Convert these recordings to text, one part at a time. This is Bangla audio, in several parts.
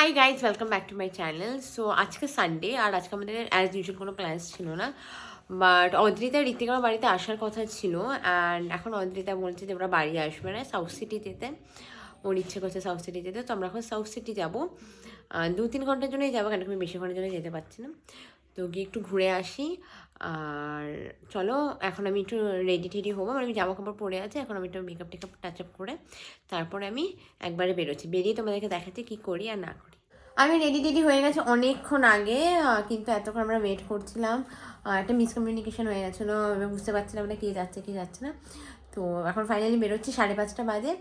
Hi guys, welcome back to my channel. So আজকে সানডে, আর আজকে আমাদের অ্যাজ ইউজুয়াল কোনো প্ল্যান্স ছিল না, বাট অদ্রিতা ঋতিকার বাড়িতে আসার কথা ছিল। অ্যান্ড এখন অদ্রিতা বলছে যে ওরা বাড়ি আসবে না, সাউথ সিটি যেতে ওর ইচ্ছে করছে, সাউথ সিটি যেতে। তো আমরা এখন সাউথ সিটি যাবো, 2-3 ঘন্টার জন্যই যাবো, কারণ আমি বেশি ঘন্টার জন্য যেতে পারছি না। তো গিয়ে একটু ঘুরে আসি। আর চলো, এখন আমি একটু রেডি টেডি হবো, মানে আমি জামা কাপড় পরে আছি, এখন আমি একটু মেকআপ টেকআপ টাচ আপ করে তারপরে আমি একবারে বেরোচ্ছি। বেরিয়ে তোমাদেরকে দেখাচ্ছি কী করি আর না করি। আমি রেডি টেডি হয়ে গেছে অনেকক্ষণ আগে, কিন্তু এতক্ষণ আমরা ওয়েট করছিলাম, একটা মিসকমিউনিকেশন হয়ে গেছিলো, বুঝতে পারছিলাম না কে যাচ্ছে কি যাচ্ছে না। তো এখন ফাইনালি বেরোচ্ছি, 5:30 বাজে।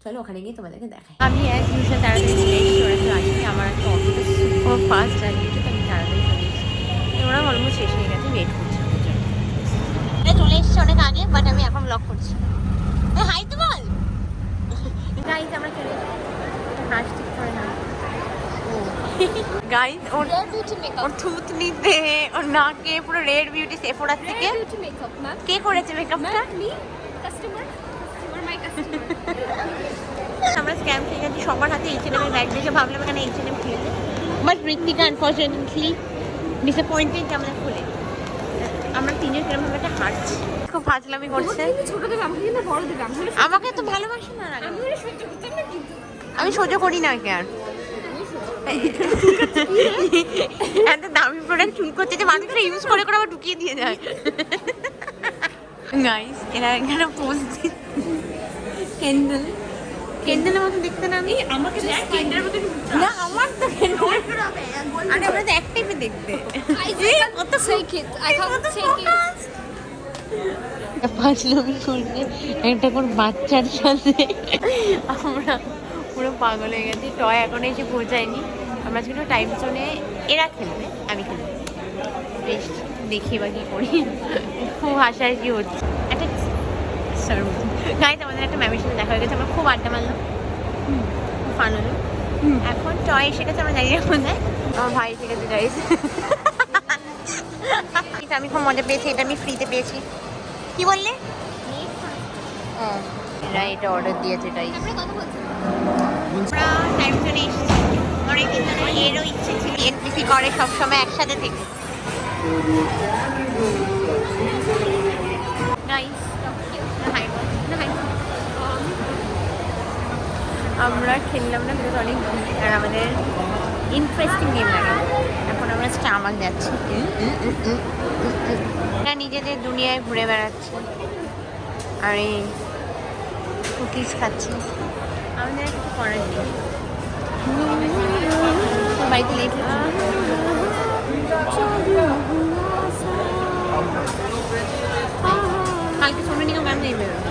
চলো ওখানে গিয়ে তোমাদেরকে দেখাই। আমি অ্যাজ ইউজুয়াল তাড়াতাড়ি আসি, আমার একটা অটোটা সুপার ফাস্ট আর কিছু, তো আমি তাড়াতাড়ি চলে এসেছি। ওরা অলমোস্ট শেষ হয়ে গেছে, ওয়েট করছি। চলে এসেছি অনেক আগে, বাট আমি এখন ব্লগ করছি। হাই তো বল গাইজ, আমরা চলে এসেছি। হাঁস ঠিক করে না গাইজ, ওর থুত নিতে, ওর নাকে পুরো রেড বিউটি সেফোরার থেকে। কে করেছে মেকআপটা? আমরা স্ক্যাম খেয়ে গেছি, সবার হাতে H&M এর ব্যাগ দেখে ভাবলাম এখানে H&M খেয়েছে, বাট ঋতিকা আনফর্চুনেটলি ডিসঅ্যাপয়েন্টেড যে আমাদের খুলে। আমরা তিনজন কিরকম একটা হাঁটছি, খুব ফাজলামি করছে। আমাকে তো ভালোবাসে না, আমি সহ্য করি না কে আর। এত দামি প্রোডাক্ট চুল করছে যে মানুষরা ইউজ করে করে আবার ঢুকিয়ে দিয়ে যায়। গাইস, এরা এখানে পোস্ট কেন্ডেলের মতো দেখতে না? আমি আমাকে কেন্ডেলের মতো না, আমার তো কেন্ডেল, আরে আমরা তো এক টাইপে দেখতে। কত fake it, I can't take it. ফাজলামি করছে একটা কোন বাচ্চার সাথে, আমরা পুরো পাগল হয়ে গেছি। টয় এখন এসে পৌঁছায়নি, আমরা কিন্তু টাইম জোনে। এরা খেলবে, আমি খেলবো, বেশ দেখি বা কী করি। খুব হাসার কি হচ্ছে। একটা গাইজ, আমাদের একটা ম্যামের সাথে দেখা হয়ে গেছে, আমরা খুব আড্ডা মারলাম, খুব ফান হলো। এখন টয় এসে গেছে, আমরা জানি না কোথায়। আমার ভাই এসে গেছে গাইজ। আমি খুব মজা পেয়েছি, এটা আমি ফ্রিতে পেয়েছি। কি বললে? এরা এটা অর্ডার দিয়েছে, এটাই আমরা টাইম জোনে এসেছি। অনেকদিন ধরে এরও ইচ্ছে ছিল এনপিসি করে সবসময় একসাথে থেকে। আমরা খেললাম না, কিন্তু অনেক আর আমাদের ইন্টারেস্টিং গেম লাগে। এখন আমরা স্টামাক যাচ্ছি, এরা নিজেদের দুনিয়ায় ঘুরে বেড়াচ্ছে আর এই কুকিজ খাচ্ছি। আমাদের কিছু করার নেই, বাড়িতে লেট হচ্ছে। কালকে সোনু নিগম গান নেই বেরোনো।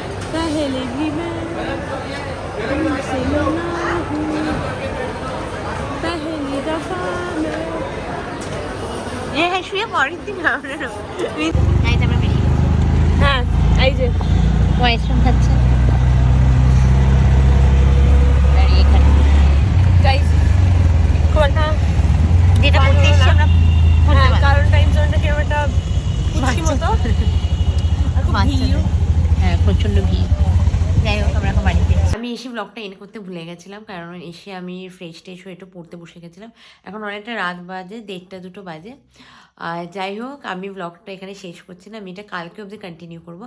হ্যাঁ, শুয়ে পরের দিন আমরা বেশি। হ্যাঁ, এই যে ওয়াইশরুম খাচ্ছে যেটা করতে এসছি আমরা, কারণ টাইম জোনটা কেমন একটা মতো, হ্যাঁ প্রচণ্ড ভিড়। যাই হোক, আমরা এখন বাড়ি ফিরছি। আমি এসে ব্লগটা এন্ড করতে ভুলে গেছিলাম, কারণ এসে আমি ফ্রেশ ট্রেশ হয়ে একটু পড়তে বসে গেছিলাম। এখন অনেকটা রাত বাজে, 1:30-2 বাজে। যাই হোক, আমি ব্লগটা এখানে শেষ করছি না, আমি এটা কালকে অবধি কন্টিনিউ করবো,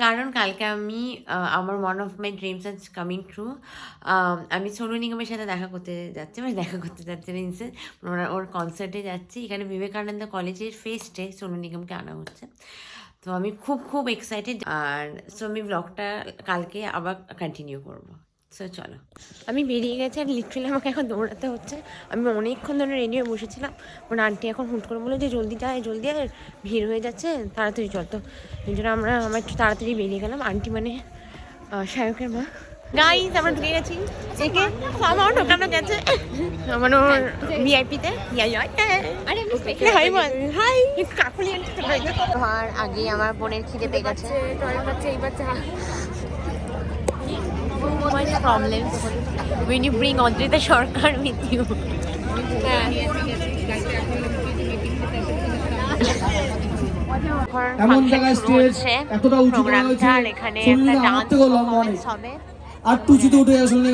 কারণ কালকে আমি আমার one of my dreams is coming true. আমি সোনু নিগমের সাথে দেখা করতে যাচ্ছি, মানে দেখা করতে যাচ্ছি ইনসেন্স, ওর কনসার্টে যাচ্ছি। এখানে বিবেকানন্দ কলেজের ফেস্টে সোনু নিগমকে আনা হচ্ছে, তো আমি খুব খুব এক্সাইটেড। আর সো আমি ব্লগটা কালকে আবার কন্টিনিউ করবো। সো চলো, আমি বেরিয়ে গেছি, আর লিটারালি আমাকে এখন দৌড়াতে হচ্ছে। আমি অনেকক্ষণ ধরে রেডি হয়ে বসেছিলাম, মানে আন্টি এখন হুট করে বলে যে জলদি যায়, জলদি আর ভিড় হয়ে যাচ্ছে, তাড়াতাড়ি চল। তো এই জন্য আমরা একটু তাড়াতাড়ি বেরিয়ে গেলাম। আন্টি মানে সায়কের মা। গাইজ, আমরা ঢুকে গেছি, একে আমার ঢোকানো গেছে, মানে ওর ভিআইপিতে। আর আগে আমার বোনের খিদে পেয়ে গেছে, problem when you bring Adrita Sarkar with you. এমন জায়গায় স্টেজ এতটা উঁচু করা হয়েছে, এখানে একটা ডান্স পারফরম্যান্স হবে, আর টুচিতে উঠে আসলে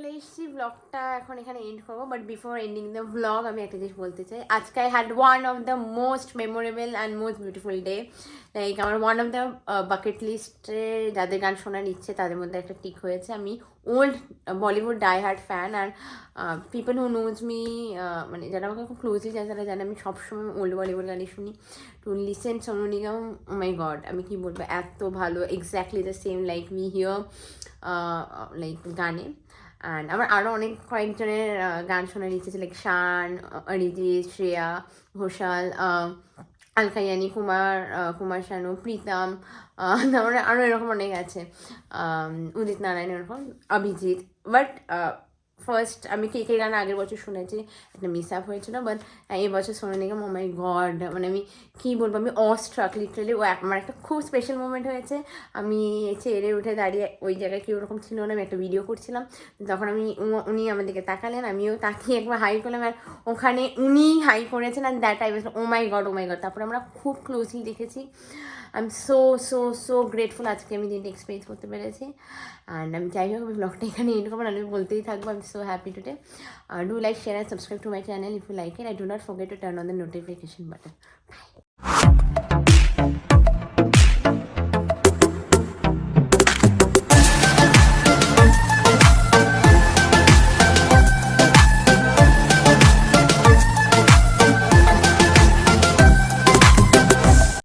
চলে এসেছি, ব্লগটা এখন এখানে এন্ড করবো, but before ending the blog আমি একটা জিনিস বলতে চাই। আজকে I had one of the most memorable and most beautiful day. Like আমার ওয়ান অফ দ্য বাকেট লিস্টে যাদের গান শোনার ইচ্ছে তাদের মধ্যে একটা টিক হয়েছে। আমি old Bollywood die hard fan, আর পিপল হু নোজ মি, মানে যারা আমাকে খুব ক্লোজলি জানে তারা জানে আমি সবসময় ওল্ড বলিউড গানই শুনি। To listen Sonu Nigam, oh my God, আমি কি বলবো, এত ভালো, exactly the same like we hear like গানে। অ্যান্ড আমার আরও অনেক কয়েকজনের গান শোনার ইচ্ছে ছিল, লাইক শান, অরিজিৎ, শ্রেয়া ঘোষাল, আলকা ইয়ানি, কুমার শানু, প্রীতম, তারপরে আরও এরকম অনেক আছে, উদিত নারায়ণ, এরকম অভিজিৎ। বাট ফার্স্ট আমি কে কে গান আগের বছর শুনেছি, একটা মিস আপ হয়েছিল, বাট এই বছর Sonu Nigam, oh my god, মানে আমি কী বলবো, আমি অস্ট্রাক লিটারালি। ও আমার একটা খুব স্পেশাল মোমেন্ট হয়েছে। আমি চেয়ারে উঠে দাঁড়িয়ে, ওই জায়গায় কেউ ওরকম ছিল না, আমি একটা ভিডিও করছিলাম, তখন উনি আমার দিকে তাকালেন, আমিও তাকিয়ে একবার হাই করলাম, আর ওখানে উনি হাই করেছেন, and that I was oh my God, oh my God. তারপরে আমরা খুব ক্লোজলি দেখেছি। I am so so so grateful আজকে আমি দিনটা এক্সপিরিয়েন্স করতে পেরেছি। অ্যান্ড আমি যাই হোক, আমি ব্লগটা এখানে এন্ড করবো, আমি বলতেই থাকবো, I am so happy today. Do like, share and subscribe to my channel if you like it. I do not forget to turn on the notification button. Bye.